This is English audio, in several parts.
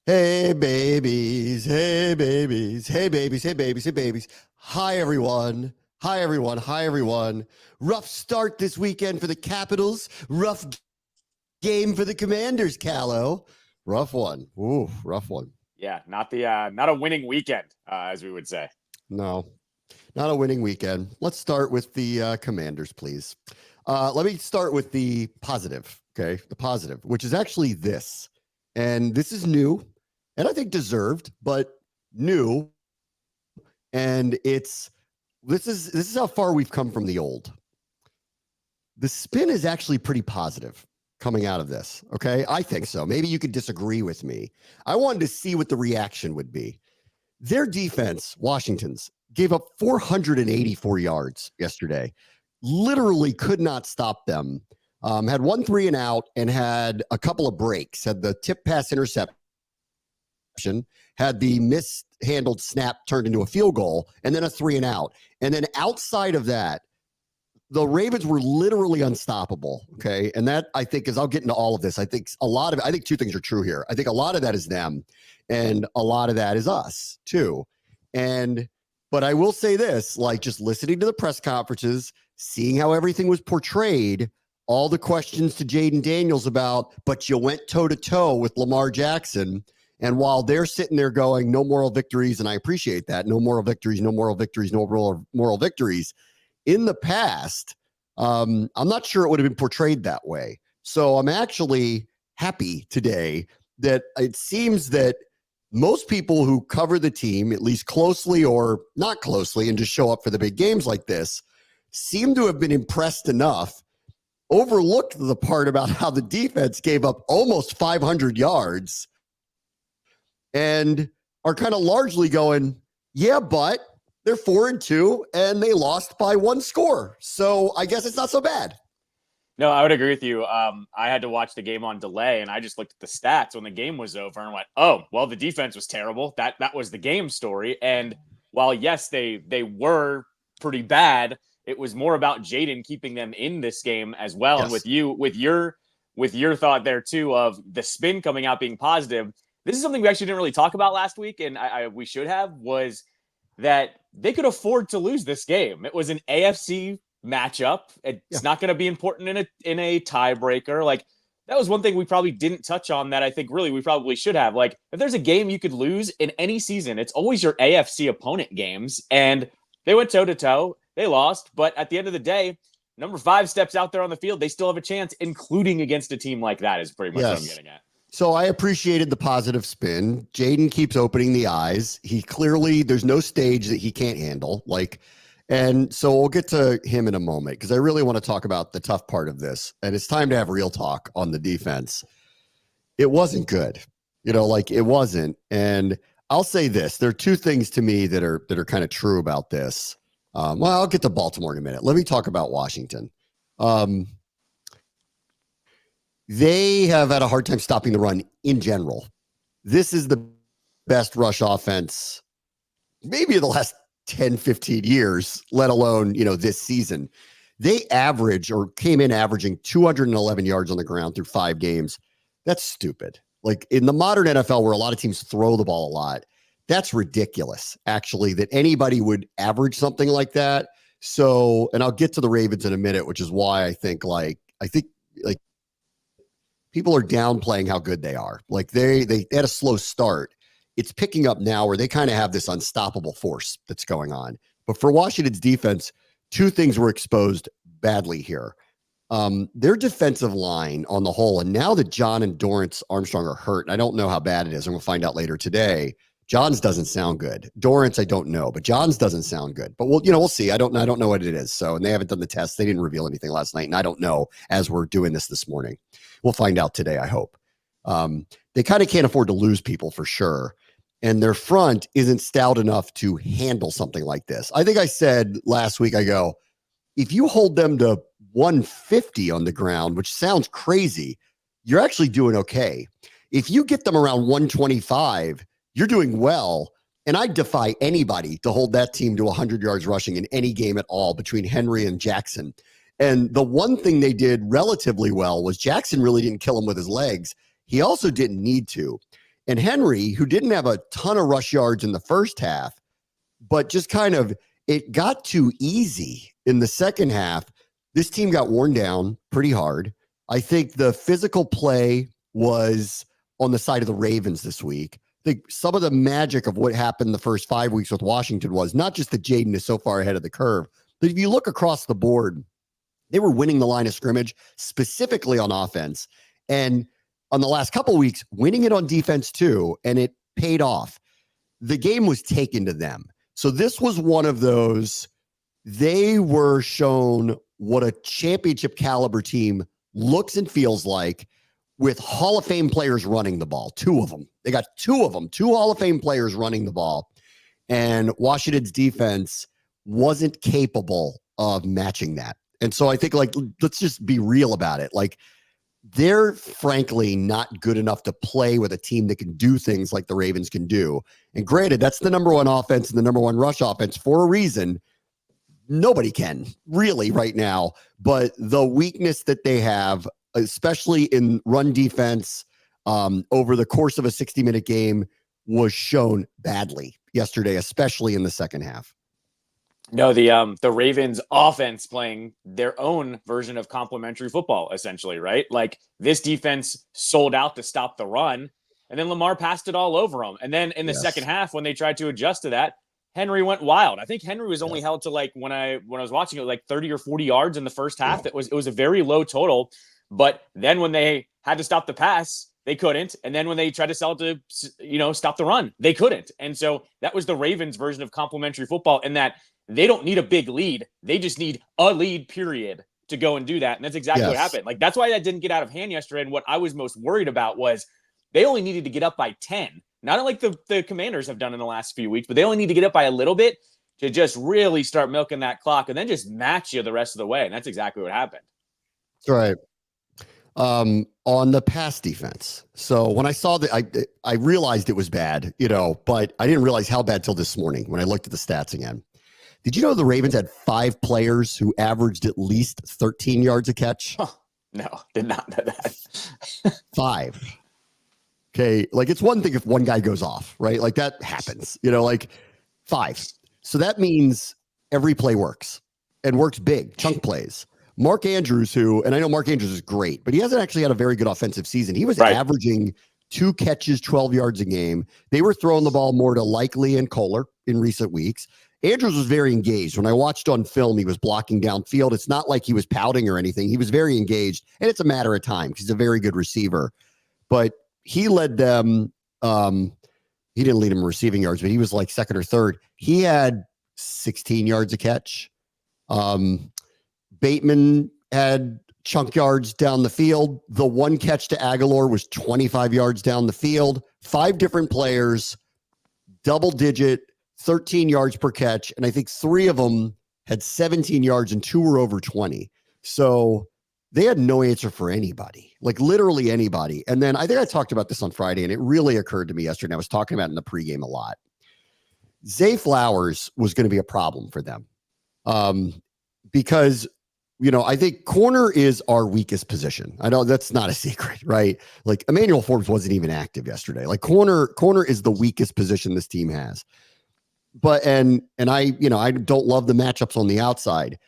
Hey babies, hey babies, hey babies, hey babies, hey babies. Hi everyone. Hi everyone. Hi everyone. Rough start this weekend for the Capitals. Rough game for the Commanders, Callow. Rough one. Ooh, rough one. Yeah, not a winning weekend, as we would say. No, not a winning weekend. Let's start with the Commanders, please. Let me start with the positive, okay? The positive, which is actually this. And this is new, and I think deserved, but new. And this is how far we've come from the old. The spin is actually pretty positive coming out of this, okay? I think so. Maybe you could disagree with me. I wanted to see what the reaction would be. Their defense, Washington's, gave up 484 yards yesterday. Literally could not stop them. Had 1 3 and out and had a couple of breaks. Had the tip pass interception, had the mishandled snap turned into a field goal, and then a 3 and out. And then outside of that, the Ravens were literally unstoppable. Okay. And that, I think, I'll get into all of this. I think two things are true here. I think a lot of that is them, and a lot of that is us too. But I will say this, like, just listening to the press conferences, seeing how everything was portrayed, all the questions to Jaden Daniels about, but you went toe to toe with Lamar Jackson. And while they're sitting there going, no moral victories, and I appreciate that, no moral victories, no moral victories, no moral victories. In the past, I'm not sure it would have been portrayed that way. So I'm actually happy today that it seems that most people who cover the team, at least closely or not closely, and just show up for the big games like this, seem to have been impressed enough, overlooked the part about how the defense gave up almost 500 yards, and are kind of largely going, yeah, but they're 4-2 and they lost by 1 score. So I guess it's not so bad. No, I would agree with you. I had to watch the game on delay, and I just looked at the stats when the game was over and went, "Oh, well, the defense was terrible. That was the game story." And while yes, they were pretty bad, it was more about Jaden keeping them in this game as well. Yes. And with your thought there too of the spin coming out being positive, this is something we actually didn't really talk about last week, and we should have, was that they could afford to lose this game. It was an AFC matchup. It's not going to be important in a tiebreaker. Like, that was one thing we probably didn't touch on that I think really we probably should have. Like, if there's a game you could lose in any season, it's always your AFC opponent games. And they went toe to toe. They lost, but at the end of the day, number 5 steps out there on the field, they still have a chance, including against a team like that, is pretty much what I'm getting at. So I appreciated the positive spin. Jaden keeps opening the eyes. He clearly, there's no stage that he can't handle. And so we'll get to him in a moment, because I really want to talk about the tough part of this. And it's time to have real talk on the defense. It wasn't good, it wasn't. And I'll say this: there are 2 things to me that are kind of true about this. Well, I'll get to Baltimore in a minute. Let me talk about Washington. They have had a hard time stopping the run in general. This is the best rush offense maybe in the last 10, 15 years, let alone, this season. They came in averaging 211 yards on the ground through 5 games. That's stupid. Like, in the modern NFL, where a lot of teams throw the ball a lot, that's ridiculous, actually, that anybody would average something like that. So, and I'll get to the Ravens in a minute, which is why I think people are downplaying how good they are. Like, they had a slow start. It's picking up now where they kind of have this unstoppable force that's going on. But for Washington's defense, 2 things were exposed badly here. Their defensive line on the whole, and now that John and Dorrance Armstrong are hurt, and I don't know how bad it is, and we'll find out later today. John's doesn't sound good. Dorrance, I don't know, but John's doesn't sound good. But we'll see. I don't know what it is. So, and they haven't done the test. They didn't reveal anything last night, and I don't know as we're doing this morning. We'll find out today, I hope. They kind of can't afford to lose people for sure. And their front isn't stout enough to handle something like this. I think I said last week, I go, if you hold them to 150 on the ground, which sounds crazy, you're actually doing okay. If you get them around 125, you're doing well. And I defy anybody to hold that team to 100 yards rushing in any game at all between Henry and Jackson. And the one thing they did relatively well was Jackson really didn't kill him with his legs. He also didn't need to. And Henry, who didn't have a ton of rush yards in the first half, but just kind of, it got too easy in the second half. This team got worn down pretty hard. I think the physical play was on the side of the Ravens this week. I think some of the magic of what happened the first 5 weeks with Washington was not just that Jaden is so far ahead of the curve, but if you look across the board, they were winning the line of scrimmage, specifically on offense. And on the last couple of weeks, winning it on defense too, and it paid off. The game was taken to them. So this was one of those, they were shown what a championship caliber team looks and feels like with Hall of Fame players running the ball. Two of them. They got two of them, two Hall of Fame players running the ball. And Washington's defense wasn't capable of matching that. And so I think, like, let's just be real about it. Like, they're frankly not good enough to play with a team that can do things like the Ravens can do. And granted, that's the number one offense and the number one rush offense for a reason. Nobody can really right now, but the weakness that they have, especially in run defense, over the course of a 60-minute game, was shown badly yesterday, especially in the second half. No, the Ravens offense playing their own version of complementary football, essentially, right? Like, this defense sold out to stop the run, and then Lamar passed it all over them. And then in the second half, when they tried to adjust to that, Henry went wild. I think Henry was only held to, like, when I was watching it, like 30 or 40 yards in the first half. It was a very low total. But then when they had to stop the pass, they couldn't. And then when they tried to sell it to, stop the run, they couldn't. And so that was the Ravens version of complementary football, in that they don't need a big lead. They just need a lead, period, to go and do that. And that's exactly what happened. Like, that's why that didn't get out of hand yesterday. And what I was most worried about was they only needed to get up by 10. Not like the Commanders have done in the last few weeks, but they only need to get up by a little bit to just really start milking that clock and then just match you the rest of the way. And that's exactly what happened. That's right. On the pass defense. So when I saw that, I realized it was bad, but I didn't realize how bad till this morning when I looked at the stats again. Did you know the Ravens had 5 players who averaged at least 13 yards a catch? No, did not know that. 5. Okay. Like, it's one thing if one guy goes off, right? Like, that happens, like 5. So that means every play works and works big, chunk plays. Mark Andrews, and I know Mark Andrews is great, but he hasn't actually had a very good offensive season. He was averaging 2 catches, 12 yards a game. They were throwing the ball more to Likely and Kohler in recent weeks. Andrews was very engaged. When I watched on film, he was blocking downfield. It's not like he was pouting or anything. He was very engaged, and it's a matter of time because he's a very good receiver. But he led them. He didn't lead them receiving yards, but he was like second or third. He had 16 yards a catch. Bateman had chunk yards down the field. The one catch to Aguilar was 25 yards down the field. 5 different players, double digit, 13 yards per catch. And I think 3 of them had 17 yards and 2 were over 20. So they had no answer for anybody, like literally anybody. And then I think I talked about this on Friday, and it really occurred to me yesterday. I was talking about it in the pregame a lot. Zay Flowers was going to be a problem for them because I think corner is our weakest position. I know that's not a secret, right? Like, Emmanuel Forbes wasn't even active yesterday. Like, corner is the weakest position this team has. But and I don't love the matchups on the outside,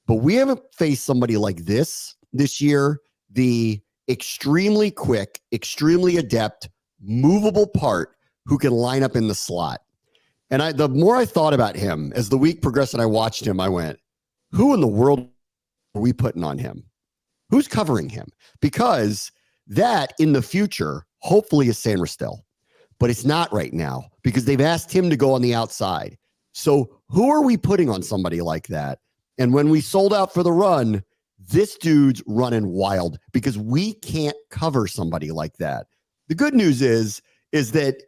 but we haven't faced somebody like this year. The extremely quick, extremely adept, movable part who can line up in the slot. And the more I thought about him as the week progressed and I watched him, I went, who in the world are we putting on him? Who's covering him? Because that in the future, hopefully, is San Rastel. But it's not right now because they've asked him to go on the outside. So who are we putting on somebody like that? And when we sold out for the run, this dude's running wild because we can't cover somebody like that. The good news is that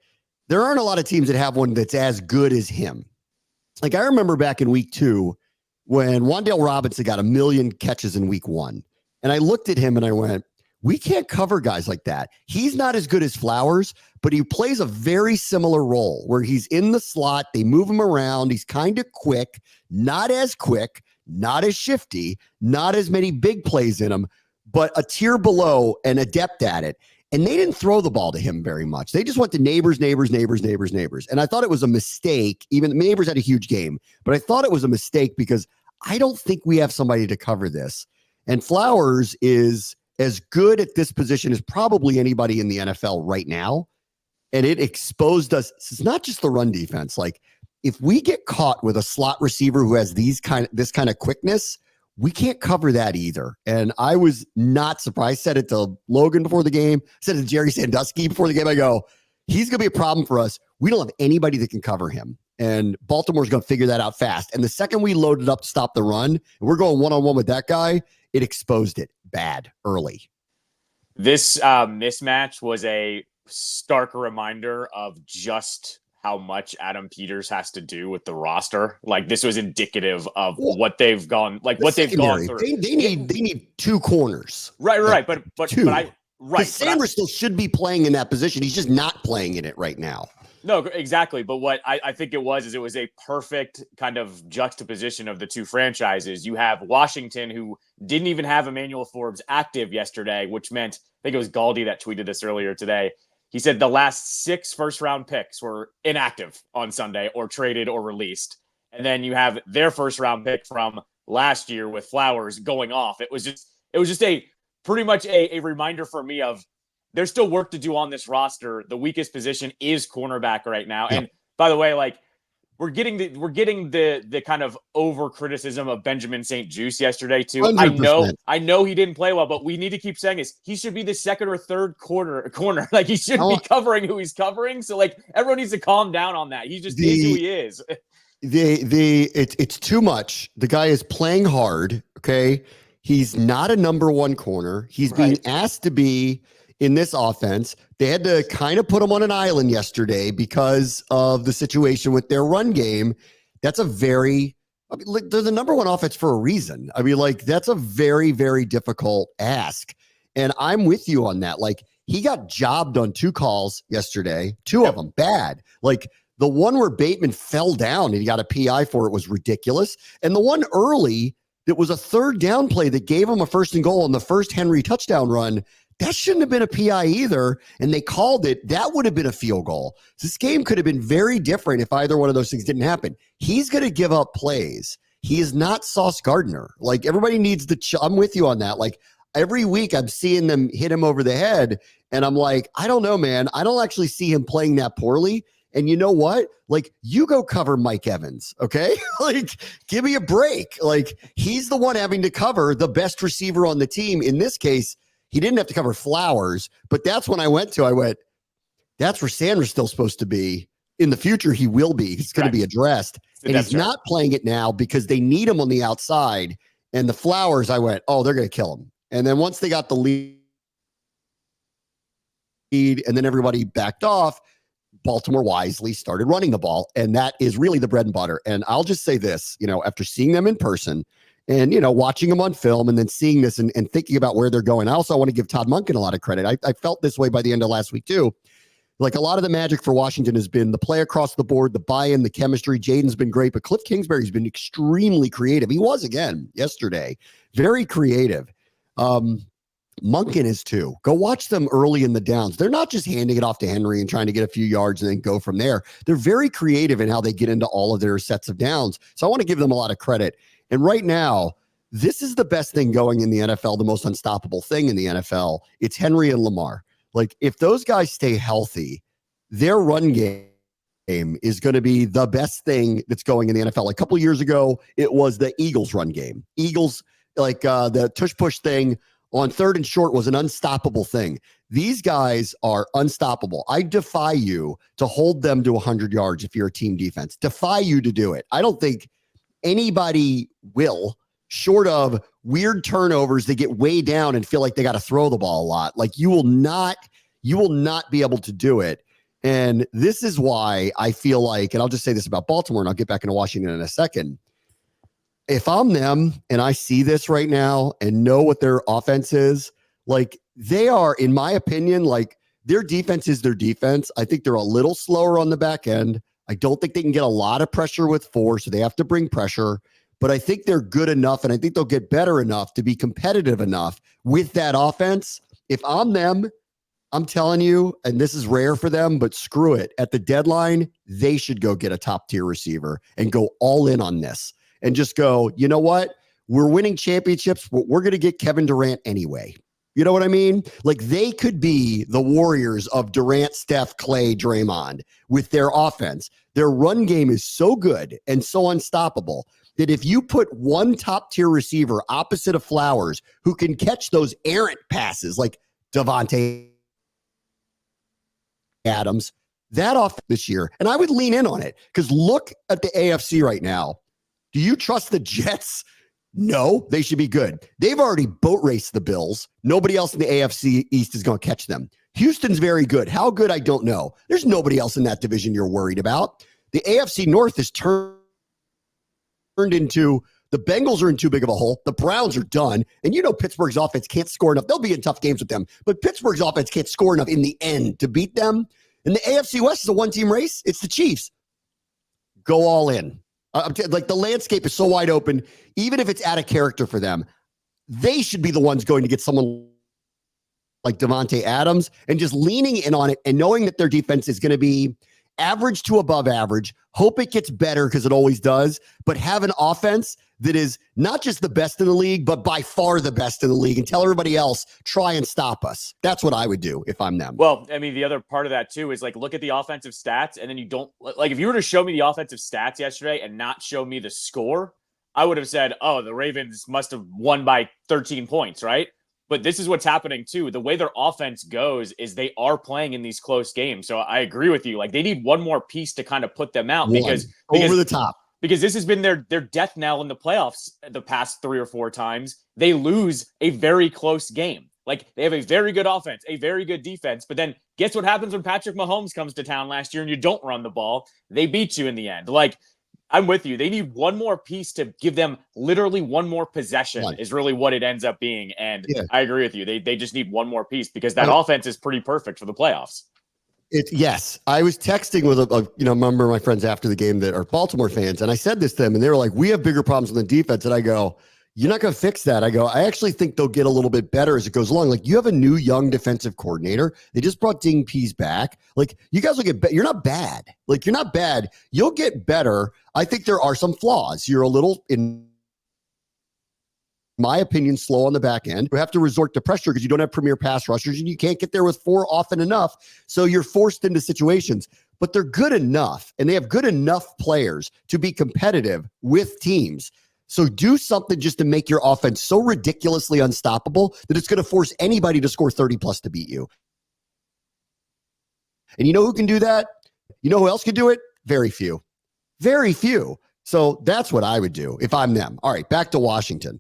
there aren't a lot of teams that have one that's as good as him. Like, I remember back in week 2 when Wan'Dale Robinson got 1 million catches in week 1. And I looked at him and I went, we can't cover guys like that. He's not as good as Flowers, but he plays a very similar role where he's in the slot. They move him around. He's kind of quick, not as shifty, not as many big plays in him, but a tier below and adept at it. And they didn't throw the ball to him very much. They just went to neighbors. And I thought it was a mistake. Even Neighbors had a huge game, but I thought it was a mistake because I don't think we have somebody to cover this. And Flowers is as good at this position as probably anybody in the NFL right now. And it exposed us. It's not just the run defense. Like, if we get caught with a slot receiver who has this kind of quickness, we can't cover that either. And I was not surprised. I said it to Logan before the game. I said it to Jerry Sandusky before the game. I go, he's going to be a problem for us. We don't have anybody that can cover him. And Baltimore's going to figure that out fast. And the second we loaded up to stop the run, and we're going one-on-one with that guy, it exposed it bad early. This mismatch was a stark reminder of just how much Adam Peters has to do with the roster. Like, this was indicative of what they've gone, like what they've gone through. They need two corners. Right. But Sanders still should be playing in that position. He's just not playing in it right now. No, exactly. But what I think it was a perfect kind of juxtaposition of the two franchises. You have Washington, who didn't even have Emmanuel Forbes active yesterday, which meant, I think it was Galdi that tweeted this earlier today. He said the last 6 first-round picks were inactive on Sunday or traded or released. And then you have their first-round pick from last year with Flowers going off. It was just a pretty much a reminder for me of there's still work to do on this roster. The weakest position is cornerback right now. Yep. And by the way, like, we're getting the kind of over criticism of Benjamin St. Juste yesterday too. 100%. I know he didn't play well, but we need to keep saying this. He should be the second or third corner. Like, he shouldn't be covering who he's covering. So, like, everyone needs to calm down on that. He just is who he is. It's too much. The guy is playing hard. Okay. He's not a number one corner. He's being asked to be in this offense. They had to kind of put him on an island yesterday because of the situation with their run game. That's they're the number one offense for a reason. I mean, like, that's a very, very difficult ask. And I'm with you on that. Like, he got jobbed on 2 calls yesterday, 2 of them bad. Like, the one where Bateman fell down and he got a PI for it was ridiculous. And the one early that was a 3rd down play that gave him a 1st and goal on the first Henry touchdown run, that shouldn't have been a PI either, and they called it. That would have been a field goal. This game could have been very different if either one of those things didn't happen. He's going to give up plays. He is not Sauce Gardner. Like, everybody needs I'm with you on that. Like, every week I'm seeing them hit him over the head, and I'm like, I don't know, man. I don't actually see him playing that poorly. And you know what? Like, you go cover Mike Evans, okay? Like, give me a break. Like, he's the one having to cover the best receiver on the team. In this case, he didn't have to cover Flowers, but that's when I went, that's where Sanders still supposed to be. In the future, he will be. He's going to be addressed. And he's not playing it now because they need him on the outside. And the Flowers, I went, oh, they're going to kill him. And then once they got the lead and then everybody backed off, Baltimore wisely started running the ball. And that is really the bread and butter. And I'll just say this, after seeing them in person, and, watching them on film and then seeing this and thinking about where they're going. I also want to give Todd Monken a lot of credit. I felt this way by the end of last week, too. Like, a lot of the magic for Washington has been the play across the board, the buy-in, the chemistry. Jaden's been great, but Cliff Kingsbury's been extremely creative. He was, again, yesterday. Very creative. Monken is, too. Go watch them early in the downs. They're not just handing it off to Henry and trying to get a few yards and then go from there. They're very creative in how they get into all of their sets of downs. So I want to give them a lot of credit. And right now, this is the best thing going in the NFL, the most unstoppable thing in the NFL. It's Henry and Lamar. Like, if those guys stay healthy, their run game is going to be the best thing that's going in the NFL. A couple of years ago, it was the Eagles run game. Eagles, like the tush-push thing on 3rd and short was an unstoppable thing. These guys are unstoppable. I defy you to hold them to 100 yards if you're a team defense. Defy you to do it. I don't think anybody will, short of weird turnovers that get way down and feel like they got to throw the ball a lot. Like, you will not be able to do it. And this is why I feel like, and I'll just say this about Baltimore and I'll get back into Washington in a second. If I'm them and I see this right now and know what their offense is, like, they are, in my opinion, like, their defense is their defense. I think they're a little slower on the back end. I don't think they can get a lot of pressure with 4, so they have to bring pressure. But I think they're good enough, and I think they'll get better enough to be competitive enough with that offense. If I'm them, I'm telling you, and this is rare for them, but screw it. At the deadline, they should go get a top tier receiver and go all in on this and just go, you know what? We're winning championships, but we're going to get Kevin Durant anyway. You know what I mean? Like they could be the Warriors of Durant, Steph, Clay, Draymond with their offense. Their run game is so good and so unstoppable that if you put one top tier receiver opposite of Flowers who can catch those errant passes like Devontae Adams, that off this year, and I would lean in on it because look at the AFC right now. Do you trust the Jets? No, they should be good. They've already boat raced the Bills. Nobody else in the AFC East is going to catch them. Houston's very good. How good, I don't know. There's nobody else in that division you're worried about. The AFC North is turned into the Bengals are in too big of a hole. The Browns are done. And you know Pittsburgh's offense can't score enough. They'll be in tough games with them. But Pittsburgh's offense can't score enough in the end to beat them. And the AFC West is a one-team race. It's the Chiefs. Go all in. Like the landscape is so wide open. Even if it's out of character for them, they should be the ones going to get someone like Devontae Adams and just leaning in on it and knowing that their defense is going to be average to above average. Hope it gets better because it always does, but have an offense that is not just the best in the league, but by far the best in the league and tell everybody else, try and stop us. That's what I would do if I'm them. Well, I mean, the other part of that too is like, look at the offensive stats and then you don't like, if you were to show me the offensive stats yesterday and not show me the score, I would have said, oh, the Ravens must have won by 13 points, right? But this is what's happening too. The way their offense goes is they are playing in these close games. So I agree with you. Like they need one more piece to kind of put them out because over the top. Because this has been their death knell in the playoffs the past 3 or 4 times. They lose a very close game. Like they have a very good offense, a very good defense. But then guess what happens when Patrick Mahomes comes to town last year and you don't run the ball? They beat you in the end. Like I'm with you. They need one more piece to give them literally one more possession is really what it ends up being. And I agree with you. They just need one more piece because that offense is pretty perfect for the playoffs. Yes. I was texting with a member of my friends after the game that are Baltimore fans. And I said this to them and they were like, we have bigger problems on the defense. And I go, you're not going to fix that. I go, I actually think they'll get a little bit better as it goes along. Like you have a new young defensive coordinator. They just brought Ding Pease back. Like you guys will get better. You're not bad. Like you're not bad. You'll get better. I think there are some flaws. You're a little, in my opinion, slow on the back end. You have to resort to pressure because you don't have premier pass rushers and you can't get there with 4 often enough. So you're forced into situations, but they're good enough and they have good enough players to be competitive with teams. So do something just to make your offense so ridiculously unstoppable that it's going to force anybody to score 30 plus to beat you. And you know who can do that? You know who else can do it? Very few. Very few. So that's what I would do if I'm them. All right, back to Washington.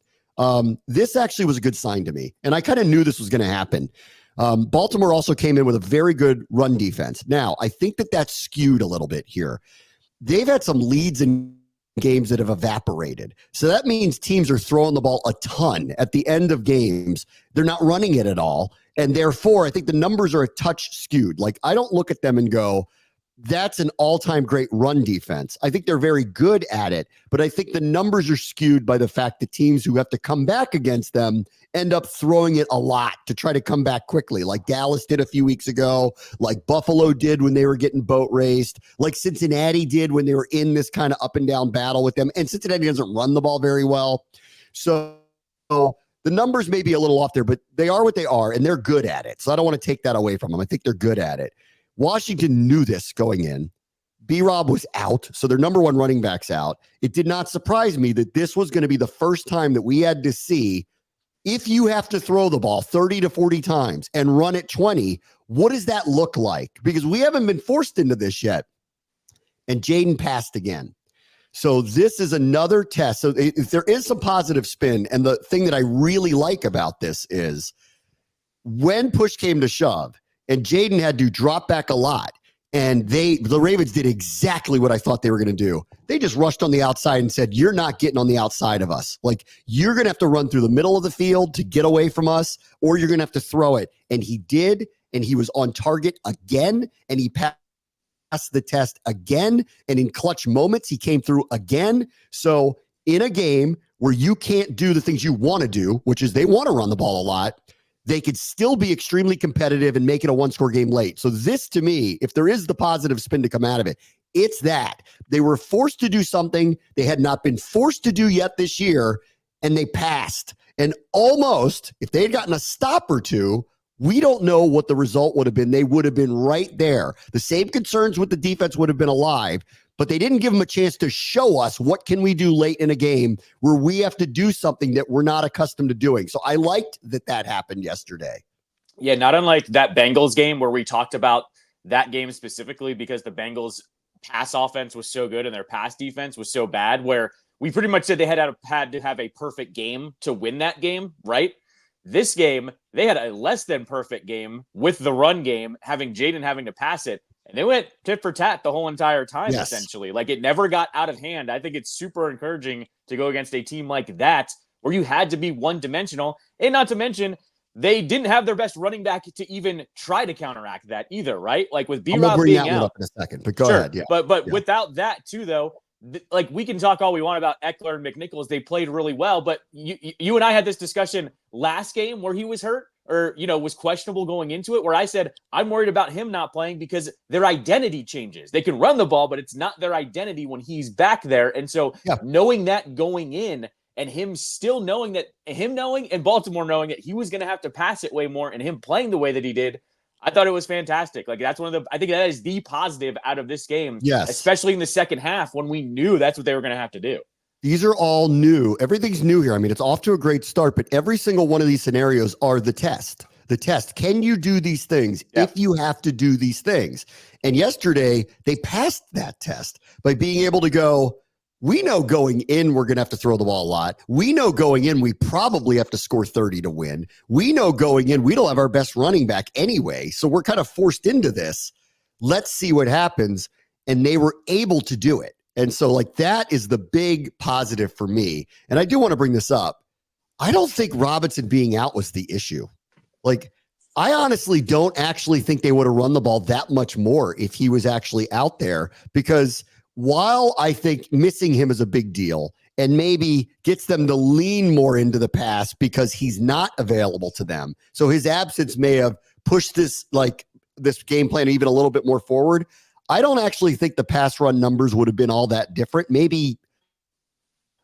This actually was a good sign to me, and I kind of knew this was going to happen. Baltimore also came in with a very good run defense. Now, I think that that's skewed a little bit here. They've had some leads in games that have evaporated. So that means teams are throwing the ball a ton at the end of games. They're not running it at all. And therefore, I think the numbers are a touch skewed. Like, I don't look at them and go, that's an all-time great run defense. I think they're very good at it, but I think the numbers are skewed by the fact that teams who have to come back against them end up throwing it a lot to try to come back quickly, like Dallas did a few weeks ago, like Buffalo did when they were getting boat raced, like Cincinnati did when they were in this kind of up and down battle with them. And Cincinnati doesn't run the ball very well. So the numbers may be a little off there, but they are what they are, and they're good at it. So I don't want to take that away from them. I think they're good at it. Washington knew this going in. B-Rob was out, so their number one running back's out. It did not surprise me that this was going to be the first time that we had to see, if you have to throw the ball 30 to 40 times and run it 20, what does that look like? Because we haven't been forced into this yet. And Jaden passed again. So this is another test. So if there is some positive spin, and the thing that I really like about this is when push came to shove, and Jaden had to drop back a lot. And the Ravens did exactly what I thought they were going to do. They just rushed on the outside and said, you're not getting on the outside of us. Like, you're going to have to run through the middle of the field to get away from us, or you're going to have to throw it. And he did, and he was on target again, and he passed the test again. And in clutch moments, he came through again. So in a game where you can't do the things you want to do, which is they want to run the ball a lot, they could still be extremely competitive and make it a one-score game late. So this, to me, if there is the positive spin to come out of it, it's that they were forced to do something they had not been forced to do yet this year, and they passed. And almost, if they had gotten a stop or two, we don't know what the result would have been. They would have been right there. The same concerns with the defense would have been alive, but they didn't give them a chance to show us what can we do late in a game where we have to do something that we're not accustomed to doing. So I liked that happened yesterday. Yeah, not unlike that Bengals game where we talked about that game specifically because the Bengals pass offense was so good and their pass defense was so bad, where we pretty much said they had to have a perfect game to win that game, right? This game, they had a less than perfect game with the run game, having Jaden having to pass it. And they went tit for tat the whole entire time, essentially. Like, it never got out of hand. I think it's super encouraging to go against a team like that, where you had to be one-dimensional. And not to mention, they didn't have their best running back to even try to counteract that either, right? Like, with B-Rob being out. Up in a second, but go ahead. Yeah. But without that, too, though, like, we can talk all we want about Eckler and McNichols. They played really well, but you and I had this discussion last game where he was hurt or, was questionable going into it, where I said, I'm worried about him not playing because their identity changes. They can run the ball, but it's not their identity when he's back there. And so knowing that going in and him still knowing and Baltimore knowing that he was going to have to pass it way more and him playing the way that he did, I thought it was fantastic. Like, that's I think that is the positive out of this game. Yes. Especially in the second half when we knew that's what they were going to have to do. These are all new. Everything's new here. I mean, it's off to a great start, but every single one of these scenarios are the test. The test. Can you do these things if you have to do these things? And yesterday, they passed that test by being able to go, we know going in, we're going to have to throw the ball a lot. We know going in, we probably have to score 30 to win. We know going in, we don't have our best running back anyway. So we're kind of forced into this. Let's see what happens. And they were able to do it. And so, like, that is the big positive for me. And I do want to bring this up. I don't think Robinson being out was the issue. Like, I honestly don't actually think they would have run the ball that much more if he was actually out there, because while I think missing him is a big deal and maybe gets them to lean more into the pass because he's not available to them, so his absence may have pushed this game plan even a little bit more forward, I don't actually think the pass run numbers would have been all that different. Maybe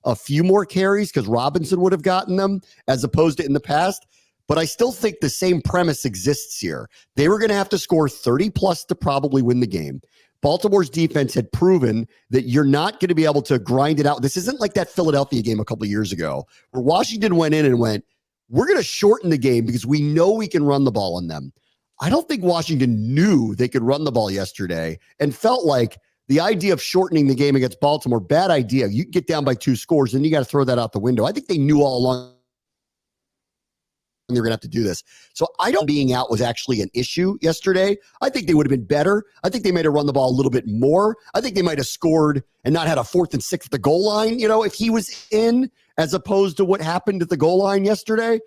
a few more carries because Robinson would have gotten them as opposed to in the past. But I still think the same premise exists here. They were going to have to score 30 plus to probably win the game. Baltimore's defense had proven that you're not going to be able to grind it out. This isn't like that Philadelphia game a couple of years ago where Washington went in and went, we're going to shorten the game because we know we can run the ball on them. I don't think Washington knew they could run the ball yesterday and felt like the idea of shortening the game against Baltimore, bad idea. You get down by 2 scores and you got to throw that out the window. I think they knew all along they're going to have to do this. So I don't being out was actually an issue yesterday. I think they would have been better. I think they might have run the ball a little bit more. I think they might have scored and not had a 4th and 6 at the goal line, if he was in, as opposed to what happened at the goal line yesterday.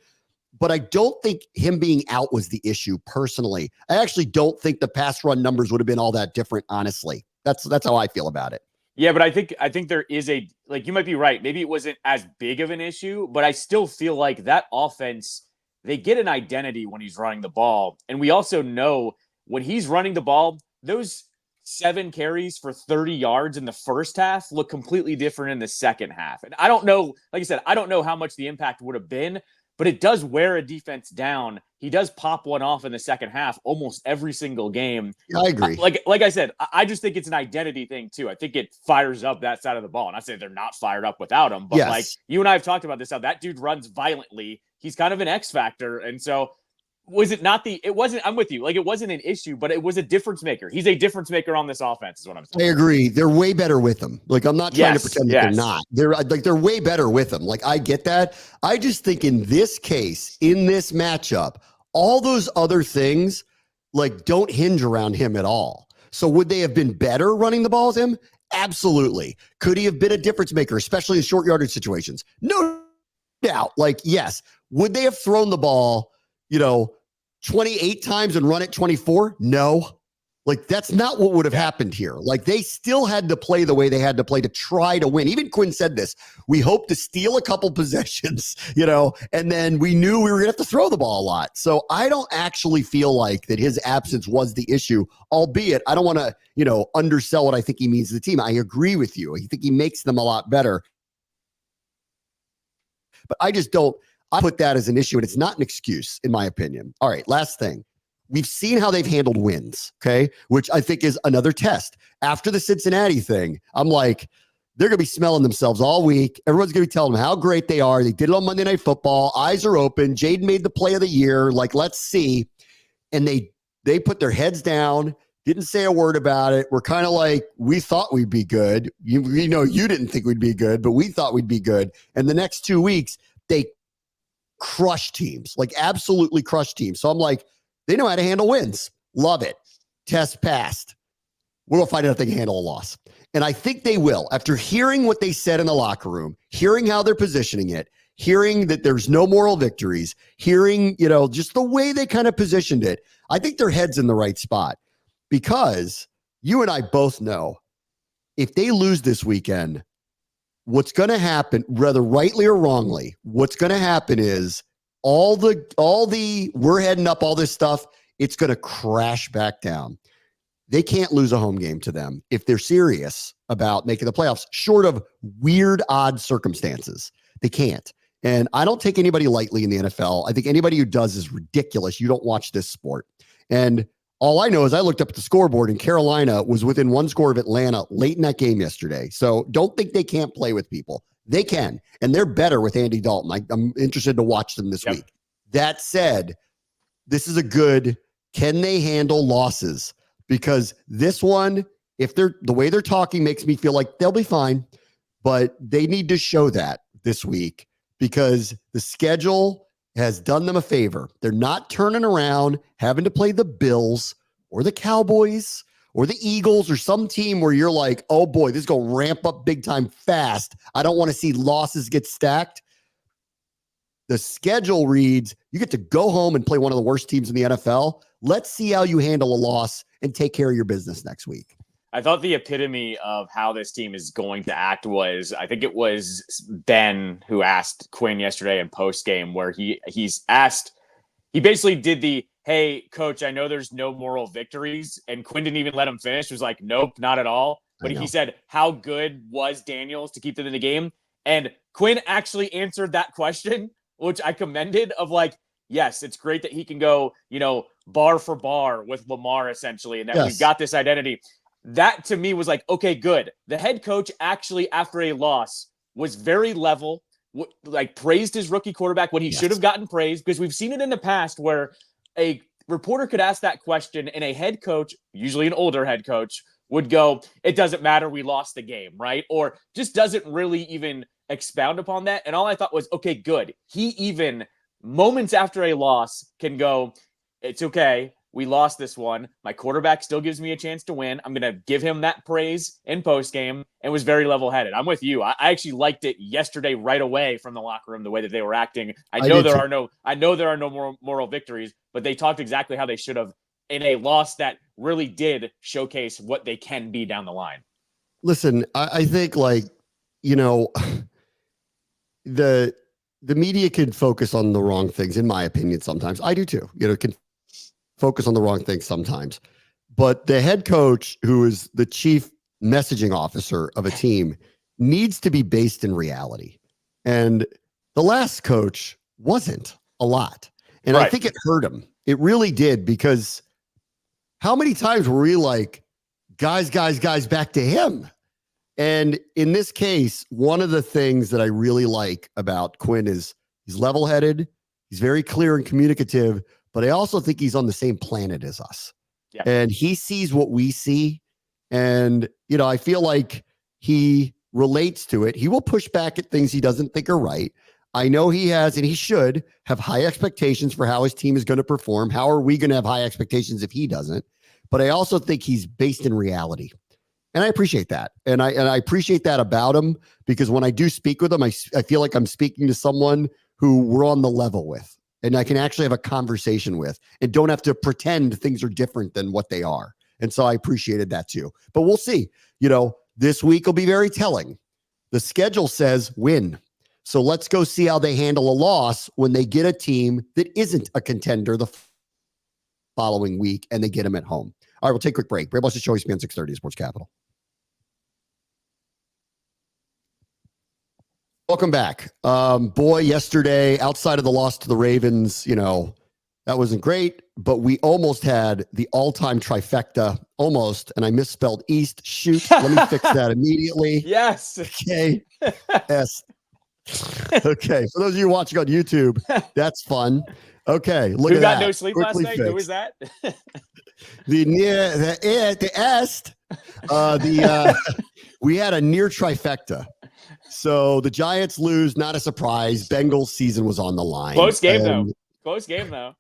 But I don't think him being out was the issue personally. I actually don't think the pass run numbers would have been all that different, honestly. That's how I feel about it. Yeah, but I think there is you might be right. Maybe it wasn't as big of an issue, but I still feel like that offense, they get an identity when he's running the ball. And we also know when he's running the ball, those 7 carries for 30 yards in the first half look completely different in the second half. And I don't know, like I said, I don't know how much the impact would have been, but it does wear a defense down. He does pop one off in the second half almost every single game. Yeah, I agree. Like I said, I just think it's an identity thing too. I think it fires up that side of the ball. And I say they're not fired up without him, but like you and I have talked about this, how that dude runs violently. He's kind of an X factor. And so I'm with you. Like, it wasn't an issue, but it was a difference maker. He's a difference maker on this offense is what I'm saying. I agree. They're way better with him. Like, I'm not trying to pretend that they're not. They're way better with him. Like, I get that. I just think in this case, in this matchup, all those other things don't hinge around him at all. So would they have been better running the ball with him? Absolutely. Could he have been a difference maker, especially in short yardage situations? No doubt. Yes. Would they have thrown the ball 28 times and run it 24? No. Like, that's not what would have happened here. Like, they still had to play the way they had to play to try to win. Even Quinn said this. We hope to steal a couple possessions, and then we knew we were going to have to throw the ball a lot. So I don't actually feel like that his absence was the issue, albeit I don't want to, undersell what I think he means to the team. I agree with you. I think he makes them a lot better. But I put that as an issue, and it's not an excuse, in my opinion. All right, last thing. We've seen how they've handled wins, okay, which I think is another test. After the Cincinnati thing, I'm like, they're going to be smelling themselves all week. Everyone's going to be telling them how great they are. They did it on Monday Night Football. Eyes are open. Jaden made the play of the year. Like, let's see. And they put their heads down, didn't say a word about it. We're kind of like, we thought we'd be good. You didn't think we'd be good, but we thought we'd be good. And the next 2 weeks, they crush teams, like absolutely crush teams. So I'm like, they know how to handle wins. Love it. Test passed. We're going to find out if they can handle a loss. And I think they will. After hearing what they said in the locker room, hearing how they're positioning it, hearing that there's no moral victories, hearing, just the way they kind of positioned it, I think their head's in the right spot. Because you and I both know if they lose this weekend, what's going to happen, whether rightly or wrongly, what's going to happen is all the we're heading up all this stuff, it's going to crash back down. They can't lose a home game to them if they're serious about making the playoffs, short of weird, odd circumstances. They can't. And I don't take anybody lightly in the NFL. I think anybody who does is ridiculous. You don't watch this sport. And all I know is I looked up at the scoreboard and Carolina was within one score of Atlanta late in that game yesterday. So don't think they can't play with people. They can, and they're better with Andy Dalton. I'm interested to watch them this week. That said, this is a good, can they handle losses? Because this one, if they're the way they're talking makes me feel like they'll be fine, but they need to show that this week because the schedule has done them a favor. They're not turning around, having to play the Bills or the Cowboys or the Eagles or some team where you're like, oh boy, this is going to ramp up big time fast. I don't want to see losses get stacked. The schedule reads, you get to go home and play one of the worst teams in the NFL. Let's see how you handle a loss and take care of your business next week. I thought the epitome of how this team is going to act was, I think it was Ben who asked Quinn yesterday in post game where he basically did the, hey, coach, I know there's no moral victories. And Quinn didn't even let him finish. He was like, nope, not at all. But he said, how good was Daniels to keep them in the game? And Quinn actually answered that question, which I commended of like, yes, it's great that he can go, bar for bar with Lamar essentially. And that we've got this identity. That to me was like, okay, good. The head coach actually, after a loss, was very level, praised his rookie quarterback when he should have gotten praised, because we've seen it in the past where a reporter could ask that question and a head coach, usually an older head coach, would go, it doesn't matter, we lost the game, right? Or just doesn't really even expound upon that. And all I thought was, okay, good. He even moments after a loss can go, it's okay. We lost this one. My quarterback still gives me a chance to win. I'm going to give him that praise in postgame, and was very level-headed. I'm with you. I actually liked it yesterday right away from the locker room, the way that they were acting. I know there are no moral victories, but they talked exactly how they should have in a loss that really did showcase what they can be down the line. Listen, I think the media can focus on the wrong things, in my opinion, sometimes. I do too. Can focus on the wrong things sometimes. But the head coach, who is the chief messaging officer of a team, needs to be based in reality. And the last coach wasn't a lot. And I think it hurt him. It really did, because how many times were we like, guys, back to him? And in this case, one of the things that I really like about Quinn is he's level-headed. He's very clear and communicative, but I also think he's on the same planet as us. Yeah. And he sees what we see. And, I feel like he relates to it. He will push back at things he doesn't think are right. I know he has, and he should have high expectations for how his team is going to perform. How are we going to have high expectations if he doesn't? But I also think he's based in reality. And I appreciate that. And I appreciate that about him, because when I do speak with him, I feel like I'm speaking to someone who we're on the level with, and I can actually have a conversation with, and don't have to pretend things are different than what they are. And so I appreciated that too. But we'll see. This week will be very telling. The schedule says win. So let's go see how they handle a loss when they get a team that isn't a contender the following week and they get them at home. All right, we'll take a quick break. Brave Watch the Show, ESPN 630 Sports Capital. Welcome back. Boy, yesterday, outside of the loss to the Ravens, that wasn't great, but we almost had the all-time trifecta, almost, and I misspelled East. Shoot, let me fix that immediately. Yes. Okay. S. Okay, for those of you watching on YouTube, that's fun. Okay, look Who at got that. no sleep Quickly last night? fixed. Who was that? We had a near trifecta. So the Giants lose, not a surprise. Bengals season was on the line. Close game though.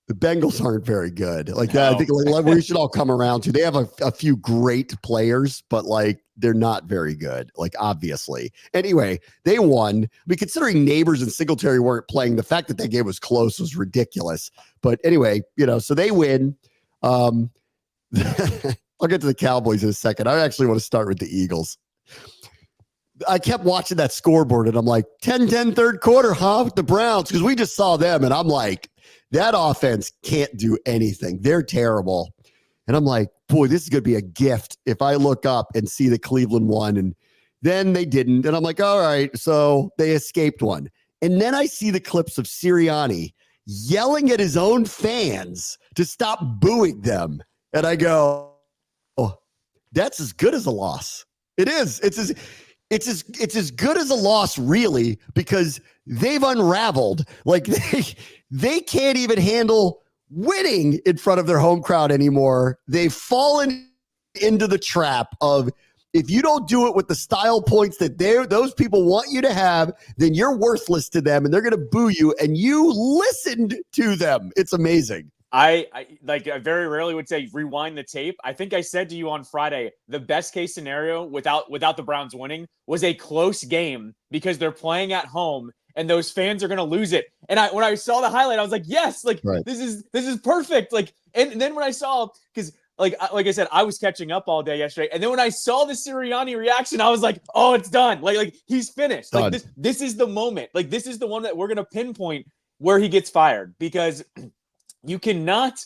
The Bengals aren't very good. Like No. I think we should all come around to. They have a few great players, but they're not very good. Obviously. Anyway, they won. Considering Neighbors and Singletary weren't playing, the fact that that game was close was ridiculous. But anyway, so they win. I'll get to the Cowboys in a second. I actually want to start with the Eagles. I kept watching that scoreboard and I'm like, 10-10 third quarter, huh? With the Browns, because we just saw them and I'm like, that offense can't do anything. They're terrible. And I'm like, boy, this is going to be a gift if I look up and see the Cleveland won. And then they didn't. And I'm like, all right, so they escaped one. And then I see the clips of Sirianni yelling at his own fans to stop booing them. And I go, oh, that's as good as a loss. It is. It's as good as a loss, really, because they've unraveled. They can't even handle winning in front of their home crowd anymore. They've fallen into the trap of, if you don't do it with the style points that those people want you to have, then you're worthless to them and they're going to boo you. And you listened to them. It's amazing. I very rarely would say rewind the tape. I think I said to you on Friday, the best case scenario without the Browns winning was a close game because they're playing at home and those fans are going to lose it. And when I saw the highlight, I was like, yes, right. This is perfect. And then when I saw, because like I said, I was catching up all day yesterday. And then when I saw the Sirianni reaction, I was like, oh, it's done. Like he's finished. Done. This is the moment. This is the one that we're going to pinpoint where he gets fired, because you cannot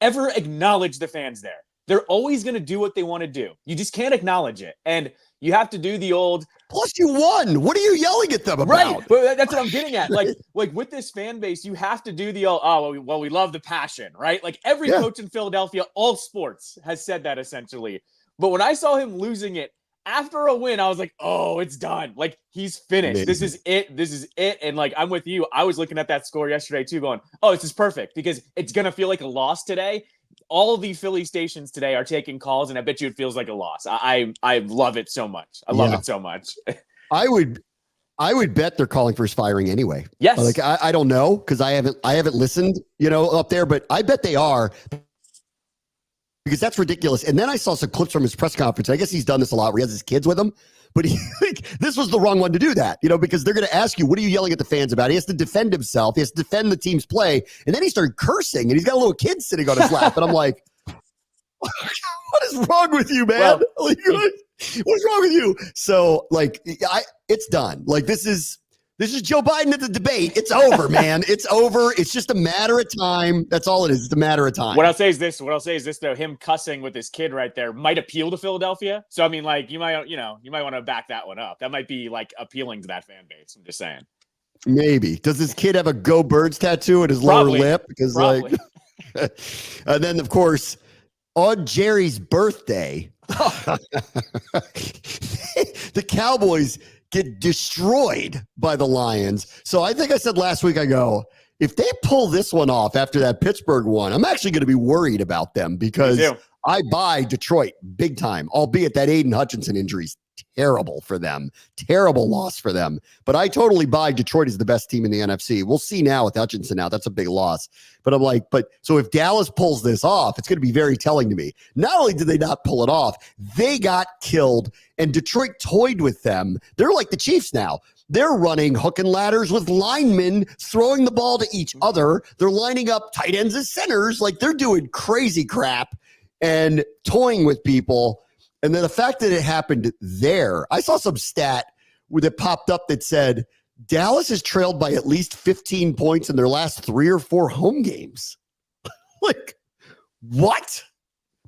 ever acknowledge the fans there. They're always going to do what they want to do. You just can't acknowledge it. And you have to do the old... Plus you won. What are you yelling at them about? Right. But that's what I'm getting at. Like with this fan base, you have to do the old, we love the passion, right? Every coach in Philadelphia, all sports, has said that essentially. But when I saw him losing it after a win, I was like, oh, it's done. He's finished. Amazing. This is it. And I'm with you. I was looking at that score yesterday too, going, oh, this is perfect, because it's going to feel like a loss today. All of the Philly stations today are taking calls, and I bet you it feels like a loss. I love it so much. I love it so much. I would bet they're calling for his firing anyway. Yes. I don't know, because I haven't listened, up there, but I bet they are, because that's ridiculous. And then I saw some clips from his press conference. I guess he's done this a lot where he has his kids with him, but this was the wrong one to do that, because they're going to ask you, what are you yelling at the fans about? He has to defend himself. He has to defend the team's play. And then he started cursing, and he's got a little kid sitting on his lap. And I'm like, what is wrong with you, man? Well, what's wrong with you? So it's done. This is Joe Biden at the debate. It's over, man. It's over. It's just a matter of time. That's all it is. It's a matter of time. What I'll say is this, though. Him cussing with his kid right there might appeal to Philadelphia. So, I mean, you might want to back that one up. That might be appealing to that fan base. I'm just saying. Maybe. Does this kid have a Go Birds tattoo at his lower lip? Because and then, of course, on Jerry's birthday, the Cowboys get destroyed by the Lions. So I think I said last week, I go, if they pull this one off after that Pittsburgh one, I'm actually going to be worried about them, because I buy Detroit big time, albeit that Aiden Hutchinson injury is terrible for them. Terrible loss for them. But I totally buy Detroit is the best team in the NFC. We'll see now with Hutchinson out. That's a big loss. But I'm like, so if Dallas pulls this off, it's going to be very telling to me. Not only did they not pull it off, they got killed, and Detroit toyed with them. They're like the Chiefs now. They're running hook and ladders with linemen, throwing the ball to each other. They're lining up tight ends as centers. They're doing crazy crap. and toying with people. And then the fact that it happened there, I saw some stat where it popped up that said Dallas has trailed by at least 15 points in their last 3 or 4 home games. Like, what?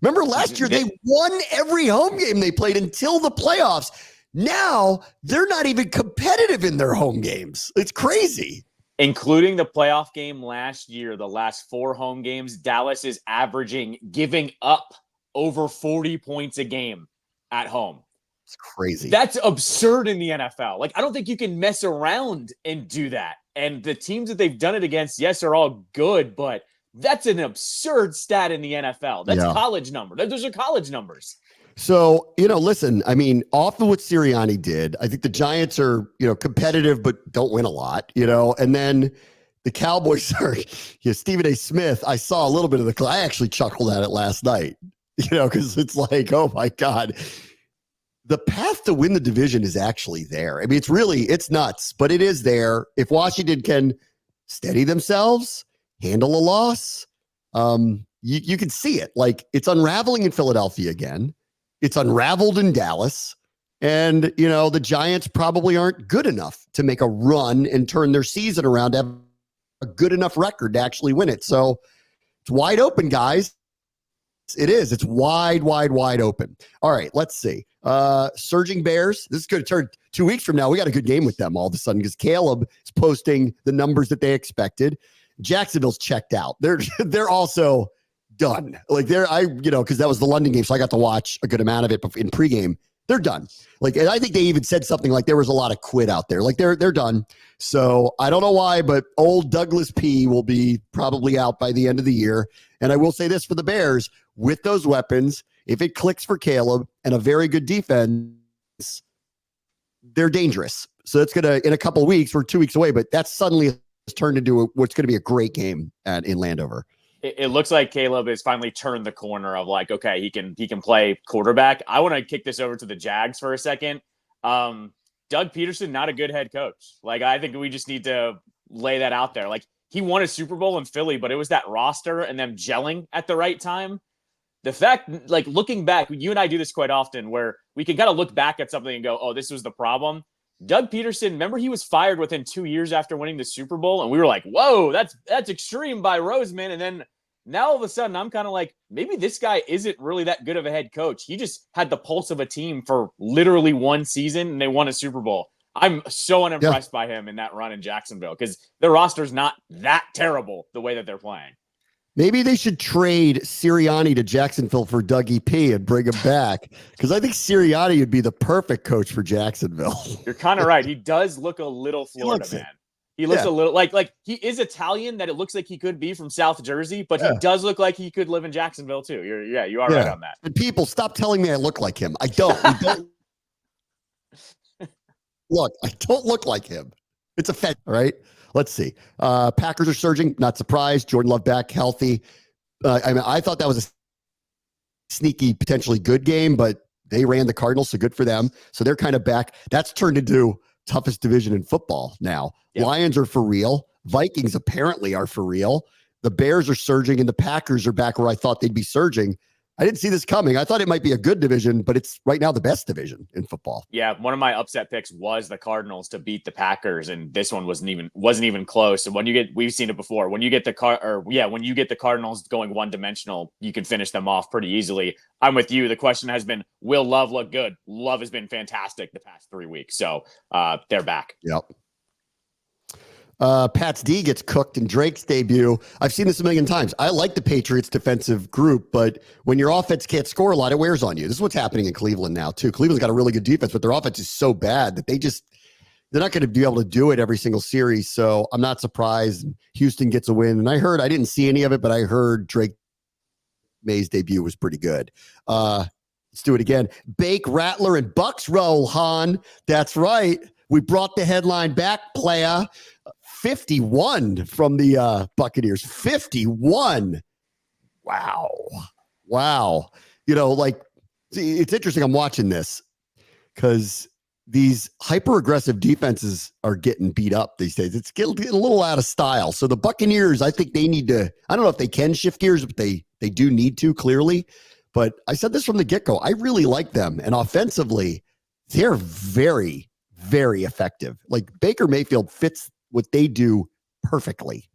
Remember last year, they won every home game they played until the playoffs. Now they're not even competitive in their home games. It's crazy. Including the playoff game last year, the last 4 home games, Dallas is averaging giving up over 40 points a game at home. It's crazy. That's absurd in the NFL. Like, I don't think you can mess around and do that. And the teams that they've done it against, yes, are all good, but that's an absurd stat in the NFL. That's college number. Those are college numbers. So, listen, I mean, off of what Sirianni did, I think the Giants are, competitive, but don't win a lot, and then the Cowboys are, Stephen A. Smith, I saw a little bit of I actually chuckled at it last night, because it's like, oh my God, the path to win the division is actually there. I mean, it's nuts, but it is there. If Washington can steady themselves, handle a loss, you can see it. Like, it's unraveling in Philadelphia again. It's unraveled in Dallas. And, the Giants probably aren't good enough to make a run and turn their season around to have a good enough record to actually win it. So it's wide open, guys. It is. It's wide open. All right, let's see. Surging Bears. This is going to turn 2 weeks from now. We got a good game with them all of a sudden because Caleb is posting the numbers that they expected. Jacksonville's checked out. They're also done. Like because that was the London game, so I got to watch a good amount of it in pregame. They're done. Like, and I think they even said something like there was a lot of quit out there. Like they're done. So I don't know why, but old Douglas P will be probably out by the end of the year. And I will say this for the Bears, with those weapons, if it clicks for Caleb and a very good defense, they're dangerous. So it's in a couple of weeks, we're 2 weeks away, but that suddenly has turned into what's going to be a great game in Landover. It looks like Caleb has finally turned the corner of like, okay, he can play quarterback. I want to kick this over to the Jags for a second. Doug Peterson, not a good head coach. Like, I think we just need to lay that out there. Like, he won a Super Bowl in Philly, but it was that roster and them gelling at the right time. The fact, like, looking back, you and I do this quite often where we can kind of look back at something and go, oh, this was the problem. Doug Peterson, remember he was fired within 2 years after winning the Super Bowl, and we were like, whoa, that's extreme by Roseman. And then now all of a sudden I'm kind of like, maybe this guy isn't really that good of a head coach. He just had the pulse of a team for literally 1 season and they won a Super Bowl. I'm so unimpressed by him in that run in Jacksonville because their roster's not that terrible the way that they're playing. Maybe they should trade Sirianni to Jacksonville for Dougie P and bring him back because I think Sirianni would be the perfect coach for Jacksonville. You're kind of right. He does look a little Florida man. He looks a little like he is Italian that it looks like he could be from South Jersey, but he does look like he could live in Jacksonville too. You are right on that. And people, stop telling me I look like him. I don't. Look, I don't look like him. It's a fact, right? Let's see. Packers are surging. Not surprised. Jordan Love back healthy. I thought that was a sneaky, potentially good game, but they ran the Cardinals, so good for them. So they're kind of back. That's turned into toughest division in football now. Yep. Lions are for real. Vikings apparently are for real. The Bears are surging, and the Packers are back where I thought they'd be surging. I didn't see this coming. I thought it might be a good division, but it's right now the best division in football. Yeah, one of my upset picks was the Cardinals to beat the Packers, and this one wasn't even close. And we've seen it before. When you get the Cardinals going one dimensional, you can finish them off pretty easily. I'm with you. The question has been, will Love look good? Love has been fantastic the past 3 weeks, so they're back. Yep. Pat's D gets cooked in Drake's debut. I've seen this a million times. I like the Patriots defensive group, but when your offense can't score a lot, it wears on you. This is what's happening in Cleveland now, too. Cleveland's got a really good defense, but their offense is so bad that they're not going to be able to do it every single series. So I'm not surprised Houston gets a win. And I didn't see any of it, but I heard Drake May's debut was pretty good. Let's do it again. Bake, Rattler, and Bucks roll, Han. That's right. We brought the headline back, playa. 51 from the Buccaneers. 51. Wow. It's interesting. I'm watching this because these hyper-aggressive defenses are getting beat up these days. It's getting a little out of style. So the Buccaneers, I think they need to, I don't know if they can shift gears, but they do need to, clearly. But I said this from the get-go. I really like them. And offensively, they're very, very effective. Like Baker Mayfield fits what they do perfectly.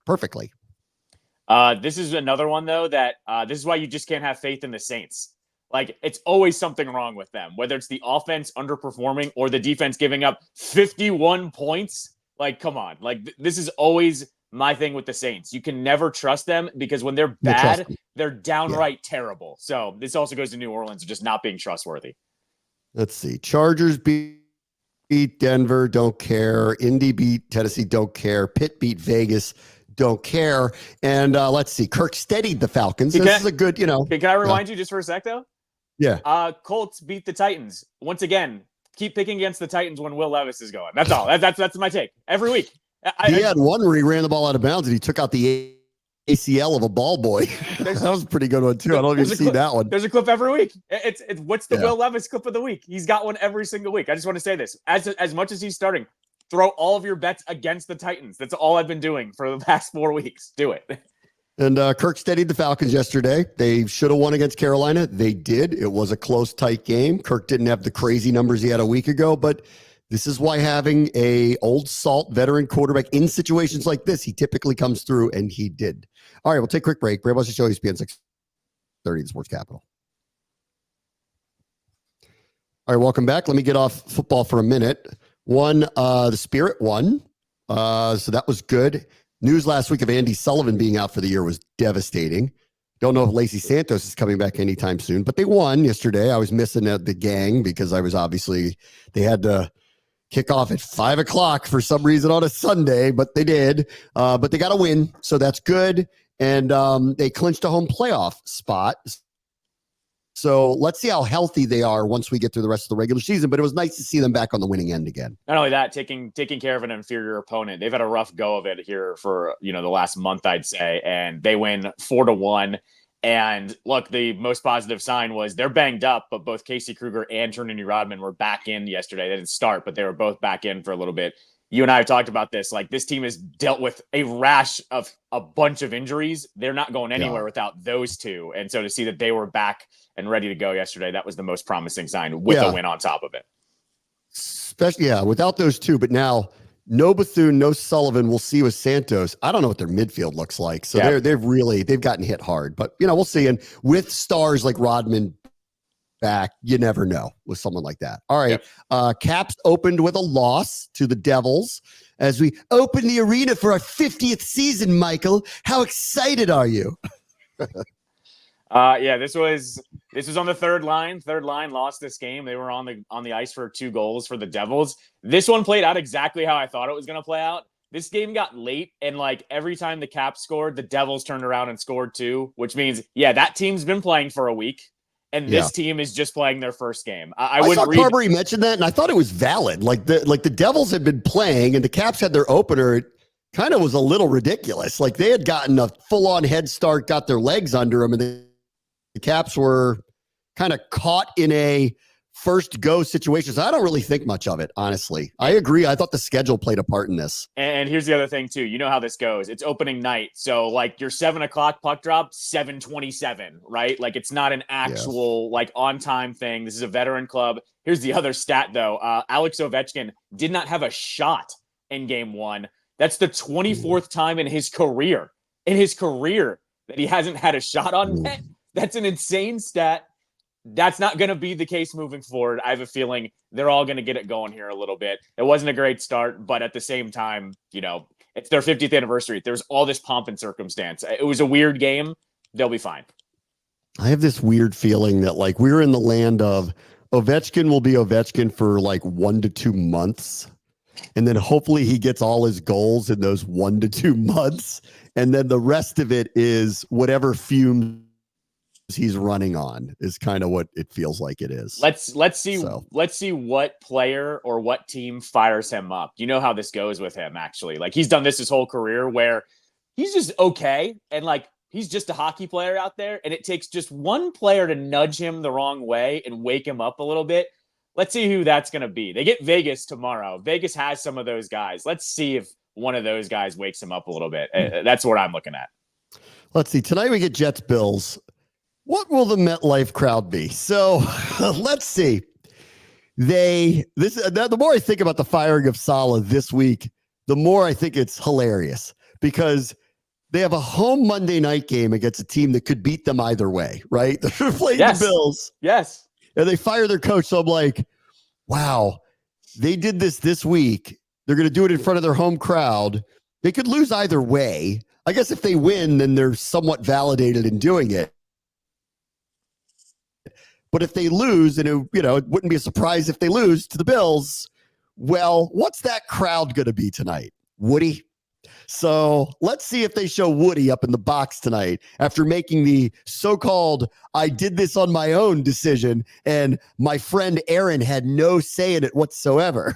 This is another one, though, that this is why you just can't have faith in the Saints. Like, it's always something wrong with them, whether it's the offense underperforming or the defense giving up 51 points. Like, come on. Like, this is always my thing with the Saints. You can never trust them because when they're bad, they're downright terrible. So this also goes to New Orleans, just not being trustworthy. Let's see. Chargers beat Denver, don't care. Indy beat Tennessee, don't care. Pitt beat Vegas, don't care. And let's see. Kirk steadied the Falcons. This is a good, Can I rewind you just for a sec, though? Yeah. Colts beat the Titans. Once again, keep picking against the Titans when Will Levis is going. That's all. That's my take. Every week. He had one where he ran the ball out of bounds and he took out the ACL of a ball boy. That was a pretty good one, too. I don't know if you've seen that one. There's a clip every week. It's what's the Will Levis clip of the week? He's got one every single week. I just want to say this. As much as he's starting, throw all of your bets against the Titans. That's all I've been doing for the past 4 weeks. Do it. And Kirk steadied the Falcons yesterday. They should have won against Carolina. They did. It was a close, tight game. Kirk didn't have the crazy numbers he had a week ago, but this is why having a old salt veteran quarterback in situations like this, he typically comes through, and he did. All right, we'll take a quick break. Brave West Show, ESPN 630, the Sports Capital. All right, welcome back. Let me get off football for a minute. The Spirit won, so that was good. News last week of Andy Sullivan being out for the year was devastating. Don't know if Lacey Santos is coming back anytime soon, but they won yesterday. I was missing the gang because they had to kick off at 5 o'clock for some reason on a Sunday, but they did. But they got a win, so that's good. And they clinched a home playoff spot. So let's see how healthy they are once we get through the rest of the regular season. But it was nice to see them back on the winning end again. Not only that, taking care of an inferior opponent. They've had a rough go of it here for the last month, I'd say, and they win 4-1. And look, the most positive sign was they're banged up, but both Casey Kruger and Trinity Rodman were back in yesterday. They didn't start, but they were both back in for a little bit. You and I have talked about this. Like, this team has dealt with a rash of a bunch of injuries. They're not going anywhere without those two. And so to see that they were back and ready to go yesterday, that was the most promising sign with a win on top of it. Especially, without those two. But now, no Bethune, no Sullivan. We'll see with Santos. I don't know what their midfield looks like. So they've gotten hit hard. But, we'll see. And with stars like Rodman back, you never know with someone like that. All right. Caps opened with a loss to the Devils as we open the arena for our 50th season, Michael. How excited are you? This was on the third line. Third line lost this game. They were on the ice for 2 goals for the Devils. This one played out exactly how I thought it was going to play out. This game got late, and every time the Caps scored, the Devils turned around and scored 2, which means, that team's been playing for a week. And this team is just playing their first game. I saw Carberry mention that, and I thought it was valid. Like the Devils had been playing, and the Caps had their opener. It kind of was a little ridiculous. Like, they had gotten a full-on head start, got their legs under them, and the Caps were kind of caught in a first go situation. So I don't really think much of it, honestly. I agree. I thought the schedule played a part in this. And here's the other thing, too. You know how this goes. It's opening night. So, your 7 o'clock puck drop, 7:27, right? It's not an actual, on-time thing. This is a veteran club. Here's the other stat, though. Alex Ovechkin did not have a shot in Game 1. That's the 24th time in his career that he hasn't had a shot on net. That's an insane stat. That's not going to be the case moving forward. I have a feeling they're all going to get it going here a little bit. It wasn't a great start, but at the same time, it's their 50th anniversary. There's all this pomp and circumstance. It was a weird game. They'll be fine. I have this weird feeling that we're in the land of Ovechkin will be Ovechkin for 1 to 2 months. And then hopefully he gets all his goals in those 1 to 2 months. And then the rest of it is whatever fumes he's running on is kind of what it feels like it is. Let's see what player or what team fires him up. You know how this goes with him, actually. He's done this his whole career where he's just okay. And he's just a hockey player out there. And it takes just one player to nudge him the wrong way and wake him up a little bit. Let's see who that's going to be. They get Vegas tomorrow. Vegas has some of those guys. Let's see if one of those guys wakes him up a little bit. That's what I'm looking at. Let's see. Tonight we get Jets Bills. What will the MetLife crowd be? So let's see. The more I think about the firing of Saleh this week, the more I think it's hilarious because they have a home Monday night game against a team that could beat them either way, right? They're playing the Bills. Yes. And they fire their coach. So I'm like, wow, they did this week. They're going to do it in front of their home crowd. They could lose either way. I guess if they win, then they're somewhat validated in doing it. But if they lose, and it wouldn't be a surprise if they lose to the Bills, well, what's that crowd going to be tonight? Woody? So let's see if they show Woody up in the box tonight after making the so-called I did this on my own decision, and my friend Aaron had no say in it whatsoever.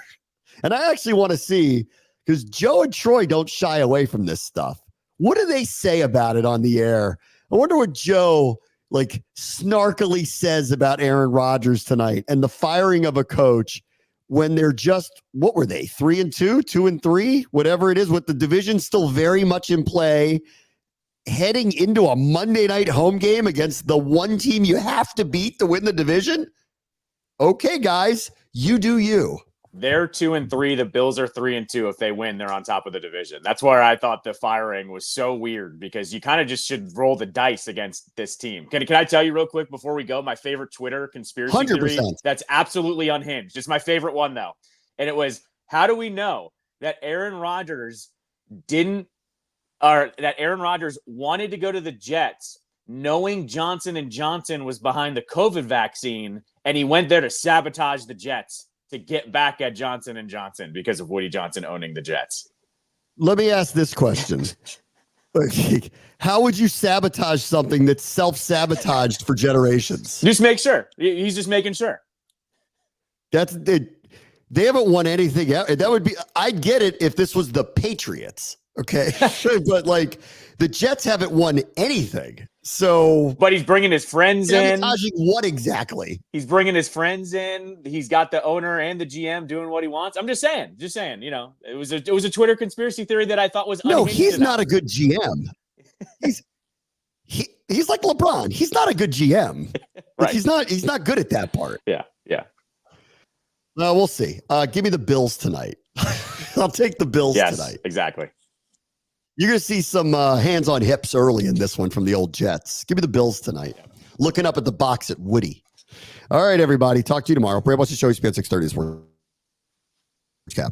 And I actually want to see, because Joe and Troy don't shy away from this stuff. What do they say about it on the air? I wonder what Joe snarkily says about Aaron Rodgers tonight and the firing of a coach when they're just, what were they, 3-2, 2-3, whatever it is, with the division still very much in play, heading into a Monday night home game against the one team you have to beat to win the division? Okay, guys, you do you. They're 2-3. The Bills are 3-2. If they win, they're on top of the division. That's where I thought the firing was so weird, because you kind of just should roll the dice against this team. Can I tell you real quick before we go, my favorite Twitter conspiracy 100%. theory that's absolutely unhinged. It's my favorite one, though. And it was, how do we know that Aaron Rodgers wanted to go to the Jets knowing Johnson & Johnson was behind the COVID vaccine, and he went there to sabotage the Jets to get back at Johnson & Johnson because of Woody Johnson owning the Jets? Let me ask this question. How would you sabotage something that's self-sabotaged for generations? Just make sure. He's just making sure. That's it. They haven't won anything. That would be, I'd get it if this was the Patriots. Okay. But the Jets haven't won anything. So, but he's bringing his friends in. Sabotaging what exactly? He's bringing his friends in. He's got the owner and the GM doing what he wants. I'm just saying, it was a Twitter conspiracy theory that I thought was no. He's not a good GM. He's like LeBron. He's not a good GM. Right. He's not good at that part. Yeah. Well, we'll see. Give me the Bills tonight. I'll take the Bills tonight. Exactly. You're going to see some hands on hips early in this one from the old Jets. Give me the Bills tonight. Looking up at the box at Woody. All right, everybody. Talk to you tomorrow. Bram, what's the show? ESPN 630 this morning.